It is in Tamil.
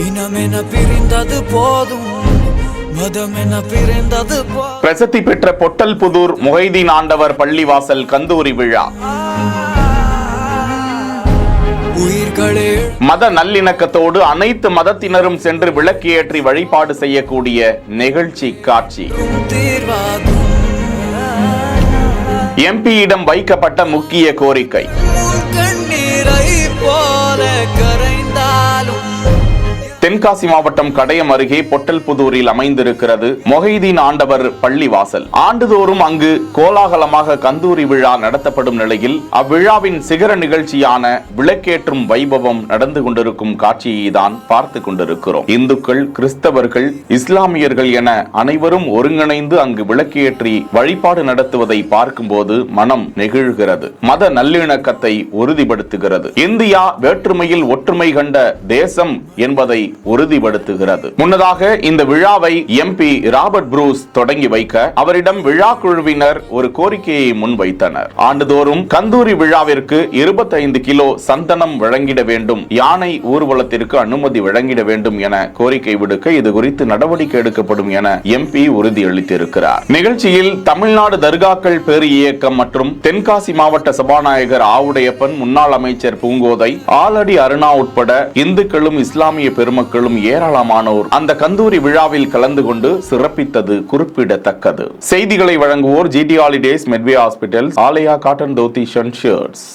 இனமென பிரிந்தது போதும், மதமென பிரிந்தது போதும். பிரசித்தி பெற்ற பொட்டல்புதூர் முஹைதீன் ஆண்டவர் பள்ளிவாசல் கந்தூரி விழா. மத நல்லிணக்கத்தோடு அனைத்து மதத்தினரும் சென்று விளக்கு ஏற்றி வழிபாடு செய்யக்கூடிய நிகழ்ச்சி காட்சி. எம்பியிடம் வைக்கப்பட்ட முக்கிய கோரிக்கை. தென்காசி மாவட்டம் கடையம் அருகே பொட்டல்புதூரில் அமைந்திருக்கிறது முஹைதீன் ஆண்டவர் பள்ளிவாசல். ஆண்டுதோறும் அங்கு கோலாகலமாக கந்தூரி விழா நடத்தப்படும் நிலையில் அவ்விழாவின் சிகர நிகழ்ச்சியான விளக்கேற்றும் வைபவம் நடந்து கொண்டிருக்கும் காட்சியை தான் பார்த்து கொண்டிருக்கிறோம். இந்துக்கள், கிறிஸ்தவர்கள், இஸ்லாமியர்கள் என அனைவரும் ஒருங்கிணைந்து அங்கு விளக்கேற்றி வழிபாடு நடத்துவதை பார்க்கும்போது மனம் நெகிழ்கிறது. மத நல்லிணக்கத்தை உறுதிப்படுத்துகிறது. இந்தியா வேற்றுமையில் ஒற்றுமை கண்ட தேசம் என்பதை உறுதிப்படுத்துகிறது. முன்னதாக இந்த விழாவை எம்பி ராபர்ட் ப்ரூஸ் தொடங்கி வைக்க அவரிடம் விழா குழுவினர் ஒரு கோரிக்கையை முன்வைத்தனர். ஆண்டுதோறும் கந்தூரி விழாவிற்கு 25 கிலோ சந்தனம் வழங்கிட வேண்டும், யானை ஊர்வலத்திற்கு அனுமதி வழங்கிட வேண்டும் என கோரிக்கை விடுக்க இது குறித்து நடவடிக்கை எடுக்கப்படும் என எம்பி உறுதியளித்திருக்கிறார். நிகழ்ச்சியில் தமிழ்நாடு தர்காக்கள் பேரு இயக்கம் மற்றும் தென்காசி மாவட்ட சபாநாயகர் ஆவுடையப்பன், முன்னாள் அமைச்சர் பூங்கோதை, ஆலடி அருணா உட்பட இந்துக்களும் இஸ்லாமிய பெருமக்களும் ஏராளமானோர் அந்த கந்தூரி விழாவில் கலந்து கொண்டு சிறப்பித்தது குறிப்பிடத்தக்கது. செய்திகளை வழங்குவோர் GT holidays, Medway hospitals, Alaya cotton dhoti shirts.